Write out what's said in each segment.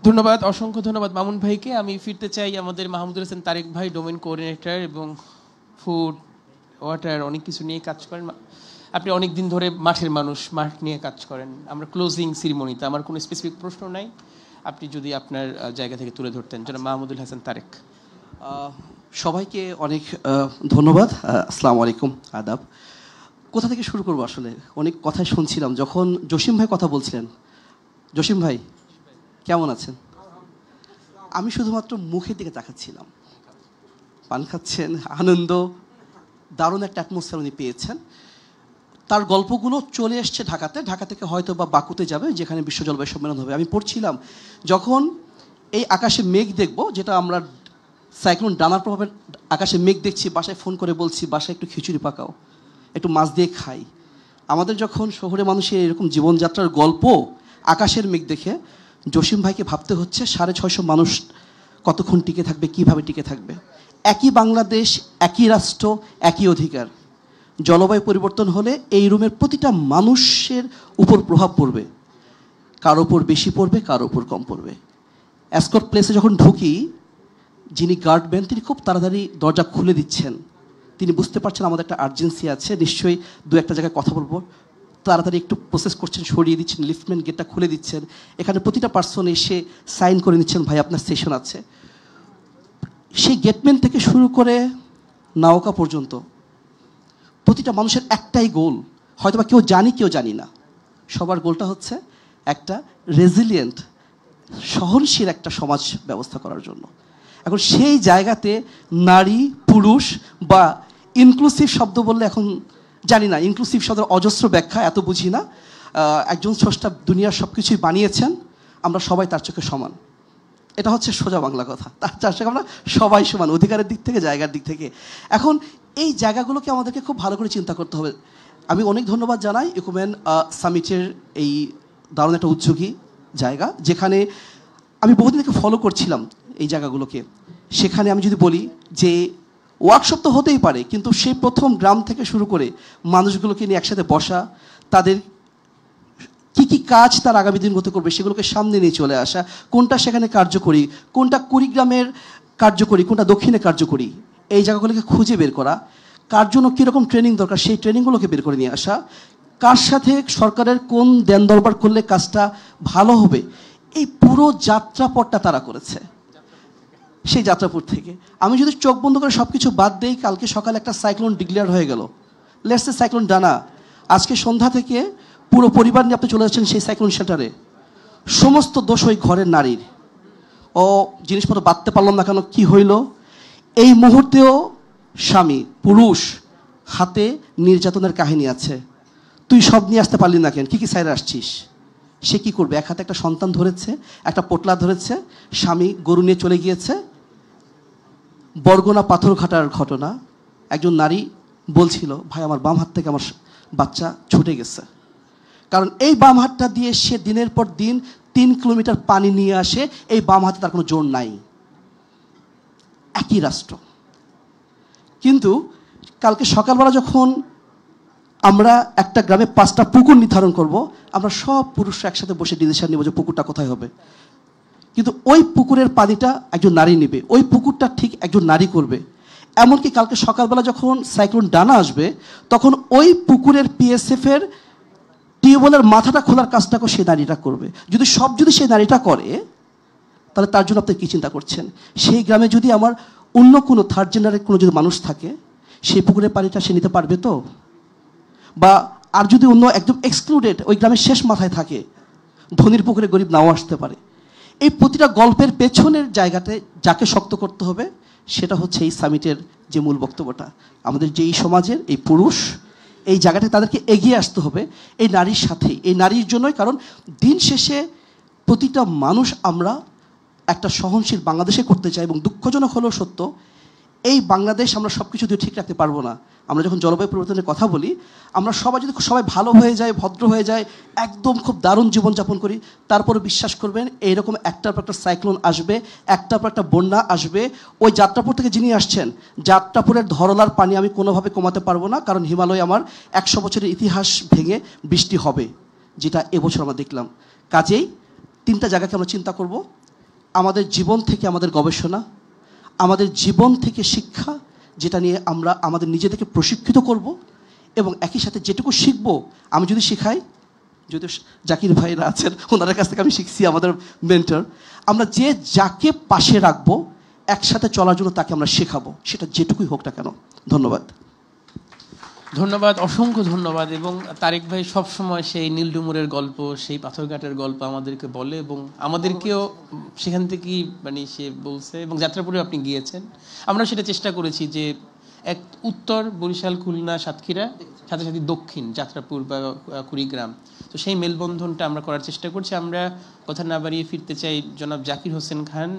ধন্যবাদ, অসংখ্য ধন্যবাদ মামুন ভাইকে। আমি ফিরতে চাই আমাদের মাহমুদুল হাসান তারেক ভাই, ডোমেন কোঅর্ডিনেটর এবং ফুড ওয়াটার অনেক কিছু নিয়ে কাজ করেন। আপনি অনেক দিন ধরে মাঠের মানুষ, মাঠ নিয়ে কাজ করেন। আমরা ক্লোজিং সেরিমনিতে, আমার কোনো স্পেসিফিক প্রশ্ন নাই, আপনি যদি আপনার জায়গা থেকে তুলে ধরতেন। যেন মাহমুদুল হাসান তারেক। সবাইকে অনেক ধন্যবাদ। আসসালামু আলাইকুম, আদাব। কোথা থেকে শুরু করবো? আসলে অনেক কথাই শুনছিলাম যখন জসিম ভাই কথা বলছিলেন। জসিম ভাই কেমন আছেন? আমি শুধুমাত্র মুখের দিকে তাকাচ্ছিলাম। পান খাচ্ছেন, আনন্দ, দারুণ একটা অ্যাটমসফিয়ার উনি পেয়েছেন। তার গল্পগুলো চলে এসছে ঢাকাতে, ঢাকা থেকে হয়তো বা বাকুতে যাবে, যেখানে বিশ্ব জলবায়ু সম্মেলন হবে। আমি পড়ছিলাম যখন এই আকাশে মেঘ দেখব, যেটা আমরা সাইক্লোন ডানার প্রভাবে আকাশে মেঘ দেখছি, বাসায় ফোন করে বলছি বাসায় একটু খিচুড়ি পাকাও, একটু মাছ দিয়ে খাই। আমাদের যখন শহরে মানুষের এরকম জীবনযাত্রার গল্প, আকাশের মেঘ দেখে জসিম ভাইকে ভাবতে হচ্ছে 650 মানুষ কতক্ষণ টিকে থাকবে, কিভাবে টিকে থাকবে। একই বাংলাদেশ, একই রাষ্ট্র, একই অধিকার। জলবায়ু পরিবর্তন হলে এই রুমের প্রতিটা মানুষের উপর প্রভাব পড়বে, কারো উপর বেশি পড়বে, কারো উপর কম পড়বে। অ্যাসকট প্লেসে যখন ঢুকি, যিনি গার্ডম্যান তিনি খুব তাড়াতাড়ি দরজা খুলে দিচ্ছেন। তিনি বুঝতে পারছেন আমাদের একটা আর্জেন্সি আছে, নিশ্চয়ই দু একটা জায়গায় কথা বলবো। তাড়াতাড়ি একটু প্রসেস করছেন, সরিয়ে দিচ্ছেন, লিফটম্যান গেটটা খুলে দিচ্ছেন। এখানে প্রতিটা পার্সন এসে সাইন করে নিচ্ছেন, ভাই আপনার সেশন আছে। সেই গেটম্যান থেকে শুরু করে নাওকা পর্যন্ত প্রতিটা মানুষের একটাই গোল, হয়তো বা কেউ জানি কেউ জানি না, সবার গোলটা হচ্ছে একটা রেজিলিয়েন্ট, সহনশীল একটা সমাজ ব্যবস্থা করার জন্য। এখন সেই জায়গাতে নারী, পুরুষ বা ইনক্লুসিভ শব্দ বললে, এখন জানি না ইনক্লুসিভ শব্দের অজস্র ব্যাখ্যা, এত বুঝি না। একজন স্রষ্টা দুনিয়ার সব কিছুই বানিয়েছেন, আমরা সবাই তার চোখে সমান। এটা হচ্ছে সোজা বাংলা কথা। তার চোখে আমরা সবাই সমান, অধিকারের দিক থেকে, জায়গার দিক থেকে। এখন এই জায়গাগুলোকে আমাদেরকে খুব ভালো করে চিন্তা করতে হবে। আমি অনেক ধন্যবাদ জানাই ইকুমেন সামিটের এই দারুণ একটা উদ্যোগী জায়গা, যেখানে আমি বহুদিন থেকে ফলো করছিলাম এই জায়গাগুলোকে। সেখানে আমি যদি বলি যে ওয়ার্কশপ তো হতেই পারে, কিন্তু সেই প্রথম গ্রাম থেকে শুরু করে মানুষগুলোকে নিয়ে একসাথে বসা, তাদের কি কি কাজ তার আগামী দিনগুলোতে করবে সেগুলোকে সামনে নিয়ে চলে আসা, কোনটা সেখানে কার্যকরী, কোনটা কুড়িগ্রামের কার্যকরী, কোনটা দক্ষিণে কার্যকরী, এই জায়গাগুলোকে খুঁজে বের করা, কার জন্য কীরকম ট্রেনিং দরকার সেই ট্রেনিংগুলোকে বের করে নিয়ে আসা, কার সাথে সরকারের কোন দেন দরবার করলে কাজটা ভালো হবে, এই পুরো যাত্রাপথটা তারা করেছে। সেই যাত্রাপুর থেকে আমি যদি চোখ বন্ধ করে সব কিছু বাদ দেই, কালকে সকালে একটা সাইক্লোন ডিক্লেয়ার হয়ে গেল, লেটস সে সাইক্লোন ডানা, আজকে সন্ধ্যা থেকে পুরো পরিবার নিয়ে আপনি চলে যাচ্ছেন সেই সাইক্লোন শেল্টারে, সমস্ত দোষ ওই ঘরের নারীর। ও জিনিসপত্র বাঁধতে পারলাম না কেন, কি হইল? এই মুহূর্তেও স্বামী, পুরুষ হাতে নির্যাতনের কাহিনী আছে। তুই সব নিয়ে আসতে পারলি না কেন, কি কি সাইডে আসছিস? সে কি করবে? এক হাতে একটা সন্তান ধরেছে, একটা পোটলা ধরেছে, স্বামী গরু নিয়ে চলে গিয়েছে। বরগুনা পাথরঘাটার ঘটনা, একজন নারী বলছিল, ভাই আমার বাম হাত থেকে আমার বাচ্চা ছুটে গেছে। কারণ এই বাম হাতটা দিয়ে সে দিনের পর দিন 3 কিলোমিটার পানি নিয়ে আসে, এই বাম হাতে তার কোনো জোর নাই। একই রাষ্ট্র। কিন্তু কালকে সকালবেলা যখন আমরা একটা গ্রামে 5টা পুকুর নির্ধারণ করব, আমরা সব পুরুষরা একসাথে বসে ডিসিশন নিব যে পুকুরটা কোথায় হবে। কিন্তু ওই পুকুরের পানিটা একজন নারী নেবে, ওই পুকুরটা ঠিক একজন নারী করবে। এমনকি কালকে সকালবেলা যখন সাইক্লোন ডানা আসবে, তখন ওই পুকুরের পিএসএফ এর টিউবওয়েলের মাথাটা খোলার কাজটাকে সেই নারীটা করবে। যদি সেই নারীটা করে, তাহলে তার জন্য আপনি কী চিন্তা করছেন? সেই গ্রামে যদি আমার অন্য কোনো থার্ড জেন্ডারের কোনো যদি মানুষ থাকে, সেই পুকুরের পানিটা সে নিতে পারবে তো? বা আর যদি অন্য একদম এক্সক্লুডেড ওই গ্রামের শেষ মাথায় থাকে, ধনীর পুকুরে গরিব নাও আসতে পারে। এই প্রতিটা গল্পের পেছনের জায়গাতে যাকে শক্ত করতে হবে, সেটা হচ্ছে এই সামিটের যে মূল বক্তব্যটা। আমাদের যে এই সমাজের এই পুরুষ, এই জায়গাটায় তাদেরকে এগিয়ে আসতে হবে এই নারীর সাথেই, এই নারীর জন্যই। কারণ দিন শেষে প্রতিটা মানুষ আমরা একটা সহনশীল বাংলাদেশে করতে চাই, এবং দুঃখজনক হলেও সত্য, এই বাংলাদেশ আমরা সব কিছু দিয়ে ঠিক রাখতে পারবো না। আমরা যখন জলবায়ু পরিবর্তনের কথা বলি, আমরা সবাই যদি সবাই ভালো হয়ে যায়, ভদ্র হয়ে যায়, একদম খুব দারুণ জীবনযাপন করি, তারপরে বিশ্বাস করবেন এইরকম একটার পর একটা সাইক্লোন আসবে, একটার পর একটা বন্যা আসবে। ওই যাত্রাপুর থেকে যিনি আসছেন, যাত্রাপুরের ধরলার পানি আমি কোনোভাবে কমাতে পারবো না, কারণ হিমালয় আমার 100 বছরের ইতিহাস ভেঙে বৃষ্টি হবে, যেটা এবছর আমরা দেখলাম। কাজেই 3টা জায়গাকে আমরা চিন্তা করব, আমাদের জীবন থেকে আমাদের গবেষণা, আমাদের জীবন থেকে শিক্ষা, যেটা নিয়ে আমরা আমাদের নিজেদেরকে প্রশিক্ষিত করব, এবং একই সাথে যেটুকু শিখব আমি যদি শেখাই, যদি জাকির ভাইরা আছেন ওনাদের কাছ থেকে আমি শিখছি, আমাদের মেন্টর, আমরা যে যাকে পাশে রাখবো একসাথে চলার জন্য তাকে আমরা শেখাবো, সেটা যেটুকুই হোক না কেন। ধন্যবাদ। ধন্যবাদ, অসংখ্য ধন্যবাদ। এবং তারেক ভাই সবসময় সেই নীলডুমুরের গল্প, সেই পাথরঘাটের গল্প আমাদেরকে বলে, এবং আমাদেরকেও সেখান থেকেই মানে সে বলছে, এবং যাত্রাপুরে আপনি গিয়েছেন, আমরা সেটা চেষ্টা করেছি যে এক উত্তর বরিশাল, খুলনা, সাতক্ষীরা, সাথে সাথে দক্ষিণ যাত্রাপুর বা কুড়িগ্রাম, তো সেই মেলবন্ধনটা আমরা করার চেষ্টা করছি। আমরা কথা না বাড়িয়ে ফিরতে চাই জনাব Zakir Hossain Khan,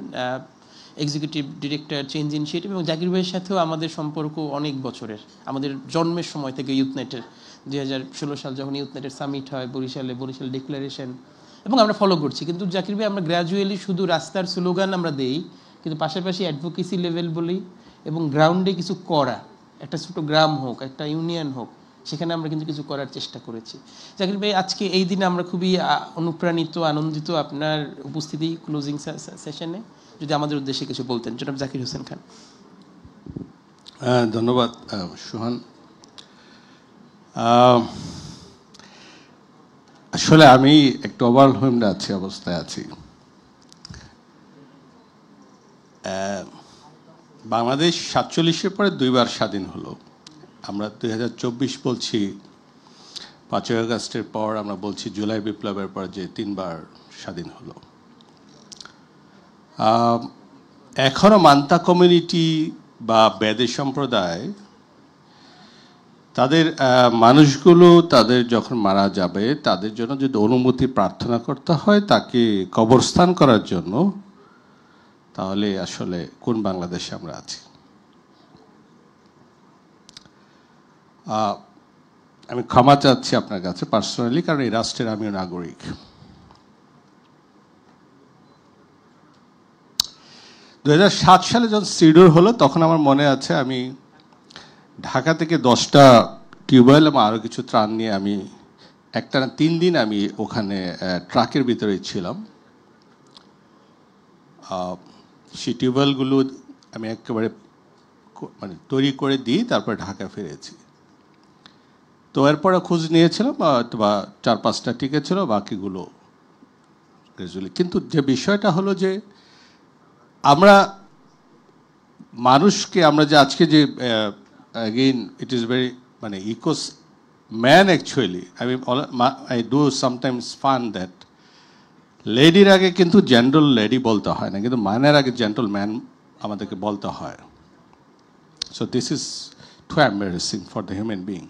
executive director change initiative, এবং জাকির ভাইয়ের সাথেও আমাদের সম্পর্ক অনেক বছরের, আমাদের জন্মের সময় থেকে ইউথনেটের 2016 সাল যখন ইউথনেটের সামিট হয় বরিশালে, বরিশাল ডিক্লারেশন, এবং আমরা ফলো করছি। কিন্তু জাকির ভাই আমরা গ্র্যাজুয়ালি শুধু রাস্তার স্লোগান আমরা দেই, কিন্তু পাশাপাশি অ্যাডভোকেসি লেভেল বলি, এবং গ্রাউন্ডে কিছু করা, একটা ছোটো গ্রাম হোক, একটা ইউনিয়ন হোক, সেখানে আমরা কিন্তু কিছু করার চেষ্টা করেছি। জাকির ভাই, আজকে এই দিনে আমরা খুবই অনুপ্রাণিত, আনন্দিত আপনার উপস্থিতি ক্লোজিং সেশনে, যদি আমাদের উদ্দেশ্যে কিছু বলতেন জনাব জাকির হোসেন খান। ধন্যবাদ সোহান। আসলে আমি একটু ওভারওয়েলমড অবস্থায় আছি। বাংলাদেশ 47-এর পরে 2বার স্বাধীন হলো। আমরা 2024 বলছি, 5ই আগস্টের পর আমরা বলছি জুলাই বিপ্লবের পর যে 3বার স্বাধীন হলো। এখনো মান্তা কমিউনিটি বা বেদে সম্প্রদায়, তাদের মানুষগুলো তাদের যখন মারা যাবে তাদের জন্য যদি অনুমতি প্রার্থনা করতে হয় তাকে কবরস্থান করার জন্য, তাহলে আসলে কোন বাংলাদেশে আমরা আছি? আমি ক্ষমা চাচ্ছি আপনার কাছে পার্সোনালি, কারণ এই রাষ্ট্রের আমিও নাগরিক। 2007 সালে যখন সিডোর হলো তখন আমার মনে আছে আমি ঢাকা থেকে 10টা টিউবওয়েল এবং আরও কিছু ত্রাণ নিয়ে আমি একটানা 3 দিন আমি ওখানে ট্রাকের ভিতরে ছিলাম। সেই টিউবওয়েলগুলো আমি একেবারে মানে তৈরি করে দিই, তারপর ঢাকা ফিরেছি। তো এরপরে খোঁজ নিয়েছিলাম, বা 4-5টা টিকেছিল, বাকিগুলো গ্রাজুয়ালি। কিন্তু যে বিষয়টা হলো যে আমরা মানুষকে, আমরা যে আজকে যে অ্যাগেইন ইট ইজ ভেরি মানে ইকোস man actually, I do sometimes fun that লেডির আগে কিন্তু জেন্টাল লেডি বলতে হয় না, কিন্তু ম্যানের আগে জেন্টাল ম্যান আমাদেরকে বলতে হয়। So this is too embarrassing for the human being.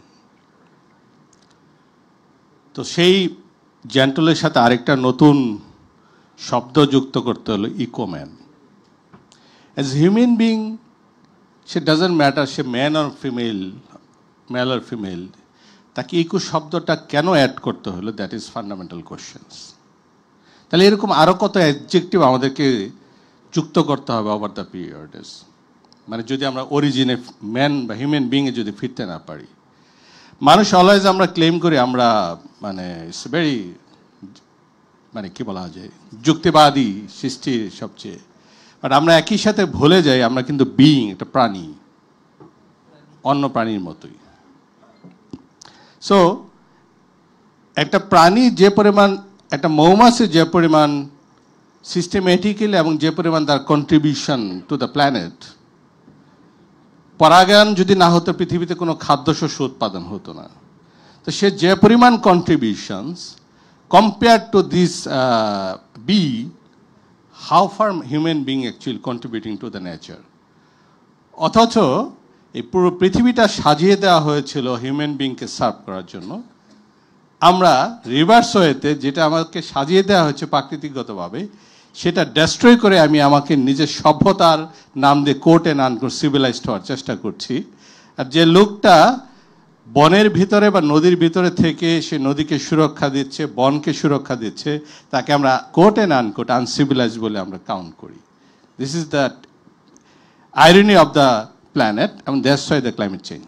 তো সেই জেন্টলের সাথে আরেকটা নতুন শব্দ যুক্ত করতে হলো ইকোম্যান। অ্যাজ হিউম্যান বিং, সে ডাজন্ট ম্যাটার সে man or female, male or female, তাকে ইকো শব্দটা কেন অ্যাড করতে হলো, দ্যাট ইজ ফান্ডামেন্টাল কোয়েশ্চেন্স। তাহলে এরকম আরও কত অ্যাডজেক্টিভ আমাদেরকে যুক্ত করতে হবে ওভার দ্য পিরিয়ডস, মানে যদি আমরা অরিজিনে ম্যান বা হিউম্যান বিংয়ে যদি ফিরতে না পারি। মানুষ অলওয়েজ আমরা ক্লেম করি আমরা মানে ইটস ভেরি মানে কি বলা যায় যুক্তিবাদী সৃষ্টির সবচেয়ে, বাট আমরা একই সাথে ভুলে যাই আমরা কিন্তু বিইং, একটা প্রাণী, অন্য প্রাণীর মতোই। সো একটা প্রাণী যে পরিমাণ, একটা মৌমাছি যে পরিমাণ সিস্টেমেটিক্যালি এবং যে পরিমাণ তার কন্ট্রিবিউশন টু দ্য প্ল্যানেট, পরাগায়ন যদি না হতো পৃথিবীতে কোনো খাদ্যশস্য উৎপাদন হতো না। তো সে যে পরিমাণ contributions compare to this be, how far human being actually contributing to the nature. অথচ এই পুরো পৃথিবীটা সাজিয়ে দেওয়া হয়েছিল হিউম্যান বিংকে সার্ভ করার জন্য। আমরা রিভার্স ওয়েতে যেটা আমাকে সাজিয়ে দেওয়া হয়েছে প্রাকৃতিকগতভাবে, সেটা ডেস্ট্রয় করে আমি আমাকে নিজের সভ্যতার নাম দিয়ে কোর্ট অ্যান্ড আনকোর্ট সিভিলাইজড হওয়ার চেষ্টা করছি। আর যে লোকটা বনের ভিতরে বা নদীর ভিতরে থেকে সে নদীকে সুরক্ষা দিচ্ছে, বনকে সুরক্ষা দিচ্ছে, তাকে আমরা কোর্ট অ্যান্ড আনকোর্ট আনসিভিলাইজড বলে আমরা কাউন্ট করি। This is the irony of the planet, এবং that's why the climate change.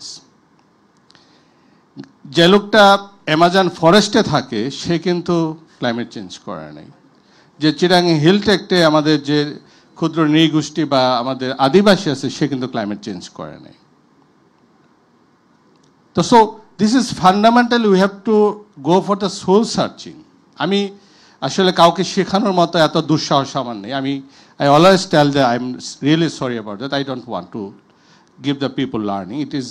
যে লোকটা অ্যামাজন ফরেস্টে থাকে সে কিন্তু ক্লাইমেট চেঞ্জ করে নাই। যে চিটাং হিলটেকটে আমাদের যে ক্ষুদ্র নৃগোষ্ঠী বা আমাদের আদিবাসী আছে সে কিন্তু ক্লাইমেট চেঞ্জ করে নাই। তো so this is fundamentally we have to go for the soul searching. আমি আসলে কাউকে শেখানোর মতো এত দুঃসাহস আমার নেই। I always tell that I'm really sorry about that. I don't want to give the people learning. It is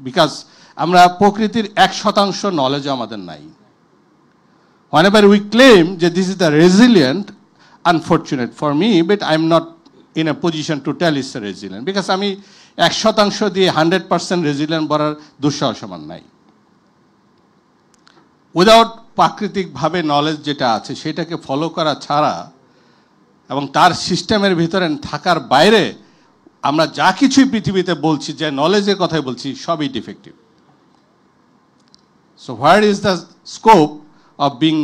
because আমরা প্রকৃতির 1% নলেজ আমাদের নাই। Whenever we claim that this is the resilient, unfortunate for me, but I'm not in a position to tell it's a resilient because আমি 1% দিয়ে 100% resilient বলার দুঃসাহস আমার নাই। উইদাউট প্রাকৃতিকভাবে নলেজ যেটা আছে সেটাকে ফলো করা ছাড়া এবং তার সিস্টেমের ভিতরে থাকার বাইরে আমরা যা কিছুই পৃথিবীতে বলছি, যে নলেজের কথাই বলছি, সবই defective. So where is the scope of being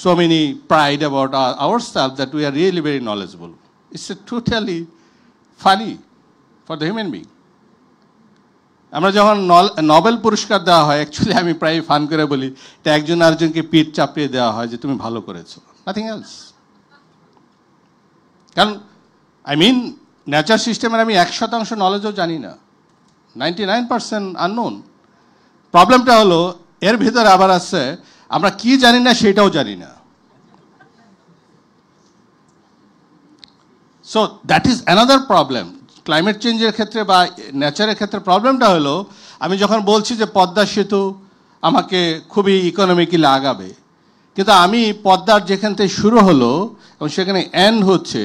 so many pride about ourself that we are really very knowledgeable? It's a totally funny for the human being. আমরা যখন নোবেল পুরস্কার দেওয়া হয়, অ্যাকচুয়ালি আমি প্রায় ফান করে বলি এটা একজন আরেকজনকে পিঠ চাপিয়ে দেওয়া হয় যে তুমি ভালো করেছো, নাথিং এলস। কারণ নেচার সিস্টেমের আমি 1% নলেজও জানি না, 99% আননোন। প্রবলেমটা হলো এর ভিতরে আবার আছে আমরা কি জানি না সেটাও জানি না। So that is another problem climate চেঞ্জের ক্ষেত্রে বা নেচারের ক্ষেত্রে। প্রবলেমটা হলো আমি যখন বলছি যে পদ্মা সেতু আমাকে খুবই ইকোনমিক্যালি আগাবে, কিন্তু আমি পদ্মার যেখান থেকে শুরু হলো এবং সেখানে এন্ড হচ্ছে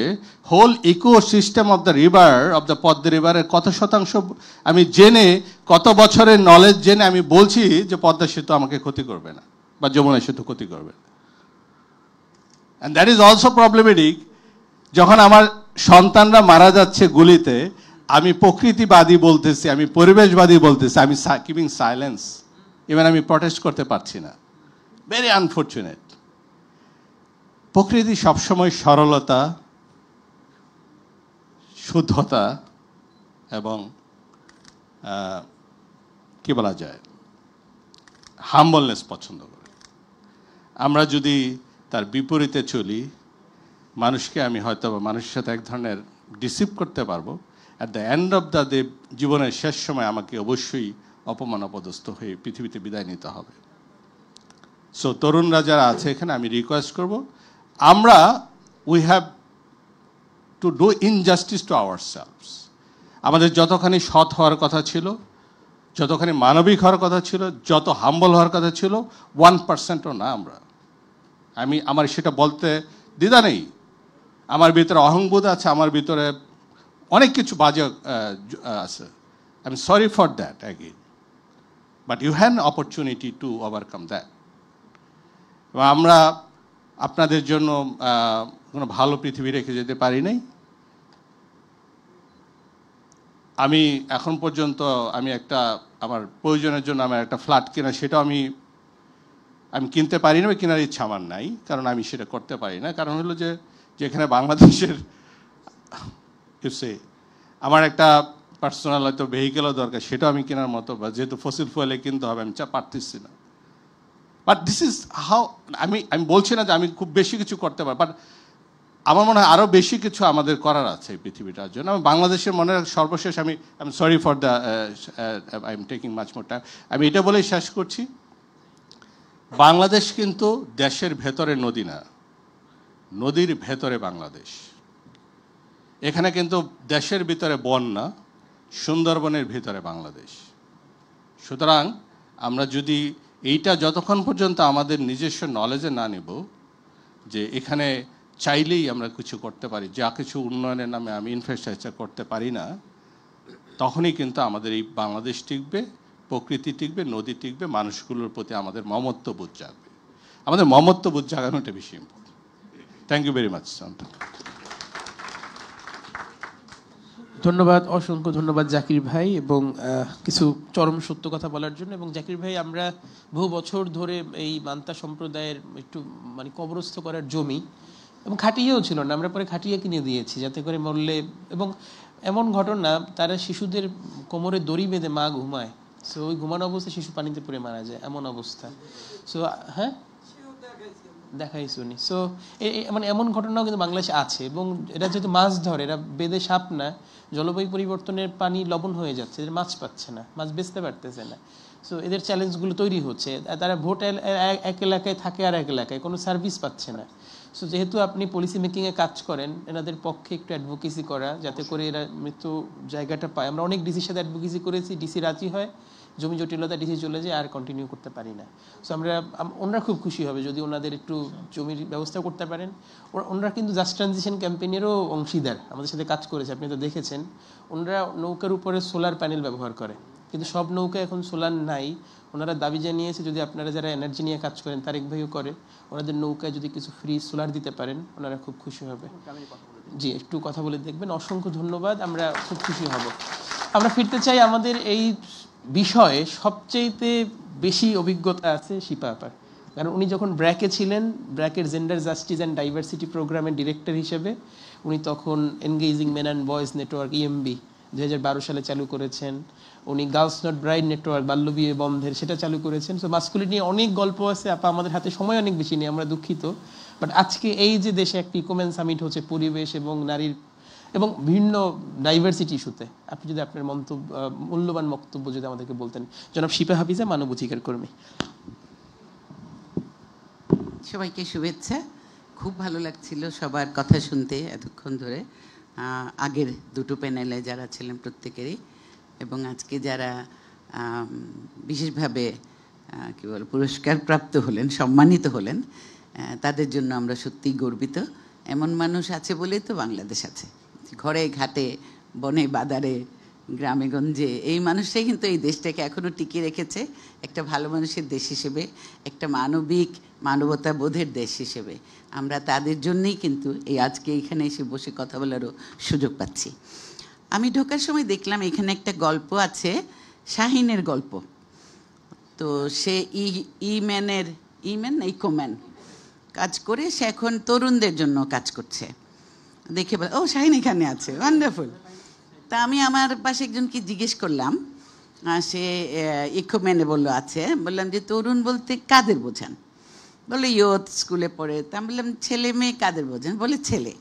whole ecosystem of the river, of the Padma রিভারের কত শতাংশ আমি জেনে, কত বছরের নলেজ জেনে আমি বলছি যে পদ্মা সেতু আমাকে ক্ষতি করবে না বা যমুনা সেতু ক্ষতি করবে না। And that is also problematic. যখন আমার সন্তানরা মারা যাচ্ছে গুলিতে, আমি প্রকৃতিবাদী বলতেছি, আমি পরিবেশবাদী বলতেছি, আমি কিপিং সাইলেন্স, ইভেন আমি প্রটেস্ট করতে পারছি না। Very unfortunate. প্রকৃতি সবসময় সরলতা, শুদ্ধতা এবং কি বলা যায় হাম্বলনেস পছন্দ করে। আমরা যদি তার বিপরীতে চলি, মানুষকে আমি হয়তো মানুষের সাথে এক ধরনের ডিসিভ করতে পারবো, at the end of the day জীবনের শেষ সময় আমাকে অবশ্যই অপমান অপদস্থ হয়ে পৃথিবীতে বিদায় নিতে হবে। সো তরুণরা যারা আছে এখানে আমি রিকোয়েস্ট করব, আমরা we have to do injustice to ourselves. আমাদের যতখানি সৎ হওয়ার কথা ছিল, যতখানি মানবিক হওয়ার কথা ছিল, যত হাম্বল হওয়ার কথা ছিল, 1%ও না আমরা। আমার সেটা বলতে দ্বিধা নেই। আমার ভিতরে অহংবোধ আছে, আমার ভিতরে অনেক কিছু বাজে আছে। I am sorry for that again, but you have an opportunity to overcome that. আমরা আপনাদের জন্য কোনো ভালো পৃথিবী রেখে যেতে পারি নাই। আমি এখন পর্যন্ত আমার প্রয়োজনের জন্য আমার একটা ফ্ল্যাট কেনা, সেটাও আমি কিনতে পারি না, কেনার ইচ্ছা আমার নাই, কারণ আমি সেটা করতে পারি না। কারণ হলো যেখানে বাংলাদেশের আমার একটা পার্সোনাল হয়তো ভেহিকেলও দরকার, সেটাও আমি কেনার মতো, বা যেহেতু ফসিল ফুয়েলে কিনতে হবে, আমি পারতেছি না। বাট দিস ইজ হাউ আমি বলছি না যে আমি খুব বেশি কিছু করতে পারি, বাট আমার মনে হয় আরও বেশি কিছু আমাদের করার আছে এই পৃথিবীটার জন্য। আমি বাংলাদেশের মনে সর্বশেষ I am sorry for the I am taking much more time. আমি এটা বলেই শেষ করছি, বাংলাদেশ কিন্তু দেশের ভেতরে নদী না, নদীর ভেতরে বাংলাদেশ। এখানে কিন্তু দেশের ভিতরে বন না, সুন্দরবনের ভিতরে বাংলাদেশ। সুতরাং আমরা যদি এইটা যতক্ষণ পর্যন্ত আমাদের নিজস্ব নলেজে না নেব যে এখানে চাইলেই আমরা কিছু করতে পারি, যা কিছু উন্নয়নের নামে আমি ইনফ্রাস্ট্রাকচার করতে পারি না, তখনই কিন্তু আমাদের এই বাংলাদেশ টিকবে, প্রকৃতি টিকবে, নদী টিকবে, মানুষগুলোর প্রতি আমাদের মমত্ববোধ জাগবে। আমাদের মমত্ববোধ জাগানোটা বেশি important. Thank you very much. ধন্যবাদ, অসংখ্য ধন্যবাদ জাকির ভাই, এবং কিছু চরম সত্য কথা বলার জন্য। এবং জাকির ভাই, আমরা বহু বছর ধরে এই মান্তা সম্প্রদায়ের একটু কবরস্থ করার জমি, এবং খাটিয়েও ছিল না, আমরা পরে খাটিয়ে কিনে দিয়েছি যাতে করে মরলে, এবং এমন ঘটনা তারা শিশুদের কোমরে দড়ি বেঁধে মা ঘুমায়, সো ওই ঘুমানো অবস্থায় শিশু পানিতে পড়ে মারা যায়, এমন অবস্থা। সো হ্যাঁ, দেখাইছে উনি। সো মানে এমন ঘটনাও কিন্তু বাংলাদেশে আছে, এবং এরা যেহেতু মাছ ধরে, এরা বেদে সাপ না, জলবায়ু পরিবর্তনের পানি লবণ হয়ে যাচ্ছে, এদের মাছ পাচ্ছে না, মাছ বেচতে পারতেছে না। সো এদের চ্যালেঞ্জগুলো তৈরি হচ্ছে। তারা ভোট এক এলাকায় থাকে আর এক এলাকায় কোনো সার্ভিস পাচ্ছে না। সো যেহেতু আপনি পলিসি মেকিংয়ে কাজ করেন, এনাদের পক্ষে একটু অ্যাডভোকেসি করা, যাতে করে এরা মৃত্যু জায়গাটা পায়। আমরা অনেক ডিসির সাথে অ্যাডভোকেসি করেছি, ডিসি রাজি হয়, জমি জটিলতা ডিসি চলে যায়, আর কন্টিনিউ করতে পারি না। সো ওনারা খুব খুশি হবে যদি ওনাদের একটু জমির ব্যবস্থা করতে পারেন। ওনারা কিন্তু জাস্ট ট্রানজিশন ক্যাম্পেইনেরও অংশীদার, আমাদের সাথে কাজ করেছে, আপনি তো দেখেছেন। ওনারা নৌকার উপরে সোলার প্যানেল ব্যবহার করে, কিন্তু সব নৌকা এখন সোলার নাই। ওনারা দাবি জানিয়েছে যদি আপনারা যারা এনার্জি নিয়ে কাজ করেন, তারেক ভাইও করে, ওনাদের নৌকায় যদি কিছু ফ্রি সোলার দিতে পারেন, ওনারা খুব খুশি হবে। জি, একটু কথা বলে দেখবেন। অসংখ্য ধন্যবাদ, আমরা খুব খুশি হব। আমরা ফিরতে চাই, আমাদের এই বিষয়ে সবচেয়েতে বেশি অভিজ্ঞতা আছে শিপা আপার, কারণ উনি যখন ব্র্যাকে ছিলেন, ব্র্যাকের জেন্ডার জাস্টিস অ্যান্ড ডাইভার্সিটি প্রোগ্রামের ডিরেক্টর হিসেবে, উনি তখন engaging men and boys network EMB 2012 সালে চালু করেছেন। উনি গার্লস নট ব্রাইড নেটওয়ার্ক, বাল্যবিয়ে বন্ধের, সেটা চালু করেছেন। সো মাস্কুলিটি নিয়ে অনেক গল্প আছে আপা, আমাদের হাতে সময় অনেক বেশি নেই, আমরা দুঃখিত। বাট আজকে এই যে দেশে একটা ইকোমেন সামিট হচ্ছে পরিবেশ এবং নারীর এবং বিভিন্ন ডাইভার্সিটি ইস্যুতে, আপনি যদি আপনার মূল্যবান বক্তব্য যদি আমাদেরকে বলতেন। জনাব শিপা হাফিজা, মানব অধিকার কর্মী। সবাইকে শুভেচ্ছা। খুব ভালো লাগছিল সবার কথা শুনতে এতক্ষণ ধরে, আগের দুটো প্যানেলে যারা ছিলেন প্রত্যেকেরই, এবং আজকে যারা বিশেষভাবে কি বল পুরস্কার প্রাপ্ত হলেন, সম্মানিত হলেন, তাদের জন্য আমরা সত্যিই গর্বিত। এমন মানুষ আছে বলেই তো বাংলাদেশ আছে। ঘরে ঘাটে, বনে বাদারে, গ্রামে গঞ্জে এই মানুষটাই কিন্তু এই দেশটাকে এখনও টিকিয়ে রেখেছে একটা ভালো মানুষের দেশ হিসেবে, একটা মানবিক মানবতাবোধের দেশ হিসেবে। আমরা তাদের জন্যই কিন্তু এই আজকে এখানে এসে বসে কথা বলারও সুযোগ পাচ্ছি। আমি ঢোকার সময় দেখলাম এখানে একটা গল্প আছে, শাহিনের গল্প। তো সে ইকোম্যান কাজ করে, সে এখন তরুণদের জন্য কাজ করছে। দেখে বলে, ও শাহিন এখানে আছে, ওয়ান্ডারফুল। তা আমি আমার পাশে একজনকে জিজ্ঞেস করলাম, সে ইকোম্যানে বললো আছে। বললাম যে তরুণ বলতে কাদের বোঝান? বলে ইয়ুথ, স্কুলে পড়ে। তা আমি বললাম ছেলে মেয়ে কাদের বোঝান? বলে ছেলে।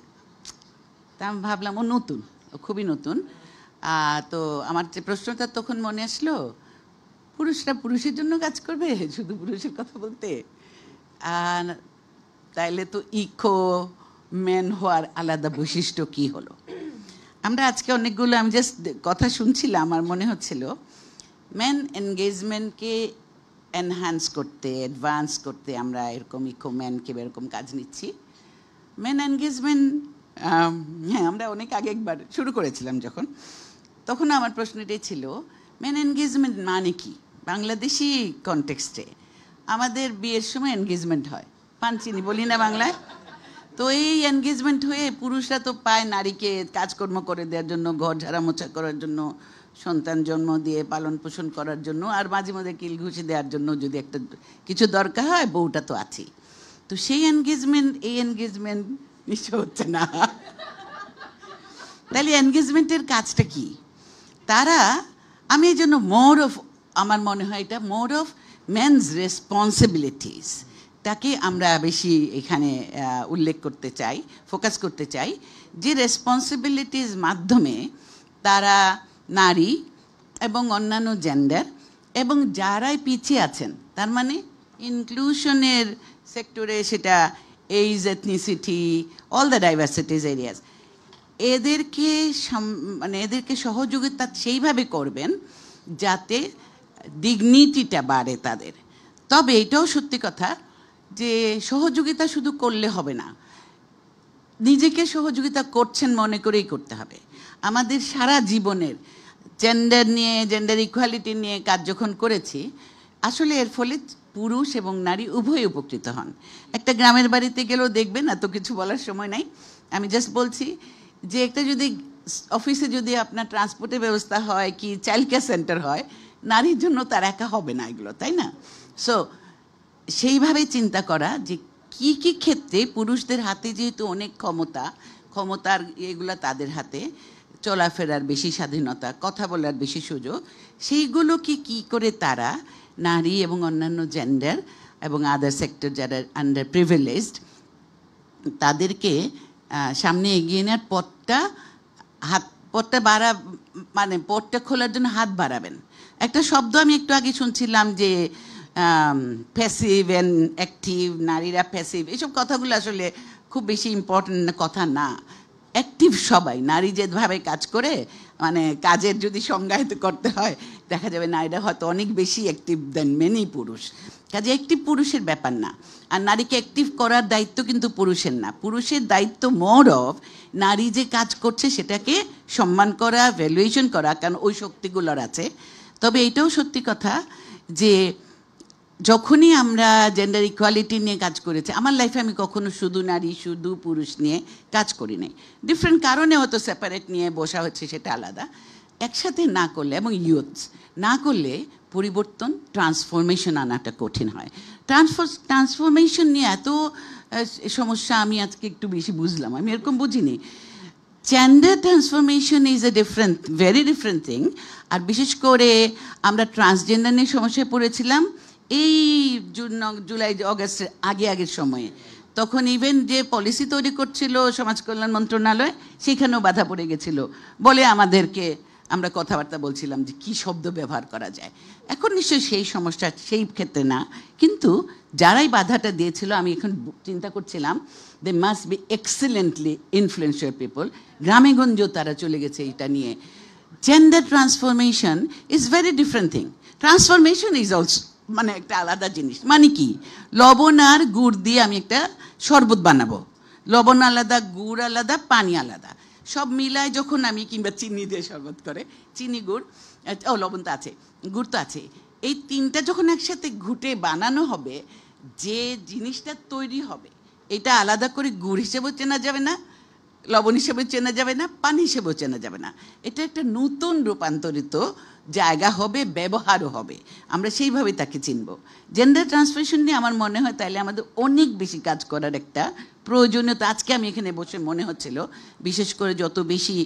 তা আমি ভাবলাম ও নতুন, ও খুবই নতুন। তো আমার যে প্রশ্নটা তখন মনে আসলো, পুরুষরা পুরুষের জন্য কাজ করবে, শুধু পুরুষের কথা বলতে? তাইলে তো ম্যান হওয়ার আলাদা বৈশিষ্ট্য কি হলো? আমরা আজকে অনেকগুলো, আমি জাস্ট কথা শুনছিলাম, আমার মনে হচ্ছিল ম্যান এনগেজমেন্টকে এনহ্যান্স করতে, অ্যাডভান্স করতে আমরা এরকম ম্যানকে এরকম কাজ নিচ্ছি। ম্যান এনগেজমেন্ট, হ্যাঁ, আমরা অনেক আগে একবার শুরু করেছিলাম যখন, তখন আমার প্রশ্নটাই ছিল ম্যান এনগেজমেন্ট মানে কি? বাংলাদেশি কনটেক্সটে আমাদের বিয়ের সময় এনগেজমেন্ট হয়, পানচিনি বলি না বাংলায়। তো এই এনগেজমেন্ট হয়ে পুরুষরা তো পায় নারীকে কাজকর্ম করে দেওয়ার জন্য, ঘর ঝাড়া মোছা করার জন্য, সন্তান জন্ম দিয়ে পালন পোষণ করার জন্য, আর মাঝে মাঝে কিল ঘুষি দেওয়ার জন্য যদি একটা কিছু দরকার হয়, বউটা তো আছেই। তো সেই এনগেজমেন্ট এই এনগেজমেন্ট নিশ্চয় হচ্ছে না। তাহলে এনগেজমেন্টের কাজটা কি? তারা, আমি এই জন্য আমার মনে হয় এটা মোর অফ মেনস রেসপন্সিবিলিটিস তাকে আমরা বেশি এখানে উল্লেখ করতে চাই, ফোকাস করতে চাই, যে রেসপন্সিবিলিটিস মাধ্যমে তারা নারী এবং অন্যান্য জেন্ডার এবং যারাই পিছিয়ে আছেন, তার মানে ইনক্লুশনের সেক্টরে, সেটা age, ethnicity, all the ডাইভার্সিটিস areas, এদেরকে সহযোগিতা সেইভাবে করবেন যাতে ডিগনিটিটা বাড়ে তাদের। তবে এটাও সত্যি কথা যে সহযোগিতা শুধু করলে হবে না, নিজেকে সহযোগিতা করছেন মনে করেই করতে হবে। আমাদের সারা জীবনের জেন্ডার নিয়ে, জেন্ডার ইকুয়ালিটি নিয়ে কাজ যখন করেছি, আসলে এর ফলে পুরুষ এবং নারী উভয়ই উপকৃত হন। একটা গ্রামের বাড়িতে গেলেও দেখবেন, এত কিছু বলার সময় নাই, আমি জাস্ট বলছি যে একটা যদি অফিসে যদি আপনার ট্রান্সপোর্টের ব্যবস্থা হয়, কি চাইল্ড কেয়ার সেন্টার হয়, নারীর জন্য তার একা হবে না এগুলো, তাই না? সো সেইভাবে চিন্তা করা যে কি কি ক্ষেত্রে পুরুষদের হাতে যেহেতু অনেক ক্ষমতার এগুলো তাদের হাতে, চলাফেরার বেশি স্বাধীনতা, কথা বলার বেশি সুযোগ, সেইগুলোকে কি করে তারা নারী এবং অন্যান্য জেন্ডার এবং আদার সেক্টর যারা আন্ডার প্রিভিলেজড, তাদেরকে সামনে এগিয়ে নেওয়ার পথটা মানে পথটা খোলার জন্য হাত বাড়াবেন। একটা শব্দ আমি একটু আগে শুনছিলাম যে প্যাসিভ অ্যান্ড অ্যাক্টিভ, নারীরা প্যাসিভ, এইসব কথাগুলো আসলে খুব বেশি ইম্পর্টেন্ট কথা না। অ্যাক্টিভ সবাই, নারী যেভাবে কাজ করে, মানে কাজের যদি সংজ্ঞায়িত করতে হয় দেখা যাবে নারীরা হয়তো অনেক বেশি অ্যাক্টিভ দেন মেনি পুরুষ। কাজে অ্যাক্টিভ পুরুষের ব্যাপার না, আর নারীকে অ্যাক্টিভ করার দায়িত্ব কিন্তু পুরুষের না। পুরুষের দায়িত্ব মোর অফ নারী যে কাজ করছে সেটাকে সম্মান করা, ভ্যালুয়েশন করা, কারণ ওই শক্তিগুলোর আছে। তবে এটাও সত্যি কথা যে যখনই আমরা জেন্ডার ইকুয়ালিটি নিয়ে কাজ করেছি, আমার লাইফে আমি কখনো শুধু নারী শুধু পুরুষ নিয়ে কাজ করি নাই। ডিফারেন্ট কারণে হয়তো সেপারেট নিয়ে বসা হচ্ছে, সেটা আলাদা। একসাথে না করলে এবং ইউথস না করলে পরিবর্তন, ট্রান্সফরমেশন আনাটা কঠিন হয়। ট্রান্সফরমেশন নিয়ে এত সমস্যা আমি আজকে একটু বেশি বুঝলাম, আমি এরকম বুঝিনি। Gender transformation is a very different thing. আর বিশেষ করে আমরা ট্রান্সজেন্ডার নিয়ে সমস্যায় পড়েছিলাম এই জুলাই অগাস্টের আগের সময়ে। তখন ইভেন যে পলিসি তৈরি করছিল সমাজ কল্যাণ মন্ত্রণালয়, সেখানেও বাধা পড়ে গেছিল বলে আমাদেরকে, আমরা কথাবার্তা বলছিলাম যে কি শব্দ ব্যবহার করা যায়। এখন নিশ্চয়ই সেই সমস্যা সেই ক্ষেত্রে না, কিন্তু যারাই বাধাটা দিয়েছিল আমি এখন চিন্তা করছিলাম they must be excellently influential people. গ্রামেগঞ্জেও তারা চলে গেছে এটা নিয়ে। Gender transformation is very different thing. Transformation is also মানে একটা আলাদা জিনিস। মানে কি, লবণ আর গুড় দিয়ে আমি একটা শরবত বানাবো, লবণ আলাদা, গুড় আলাদা, পানি আলাদা, সব মিলায় যখন আমি, কিংবা চিনি দিয়ে শরবত করে, চিনি গুড়, লবণ তো আছে, গুড় তো আছে, এই তিনটা যখন একসাথে ঘুটে বানানো হবে, যে জিনিসটা তৈরি হবে এটা আলাদা করে গুড় হিসেবেও চেনা যাবে না, লবণ হিসেবে চেনা যাবে না, পানি হিসেবেও চেনা যাবে না। এটা একটা নতুন রূপান্তরিত জায়গা হবে, ব্যবহারও হবে, আমরা সেইভাবে তাকে চিনব। জেন্ডার ট্রান্সফরমেশন নিয়ে আমার মনে হয় তাহলে আমাদের অনেক বেশি কাজ করার একটা প্রয়োজনীয়তা আজকে আমি এখানে বসে মনে হচ্ছিল, বিশেষ করে যত বেশি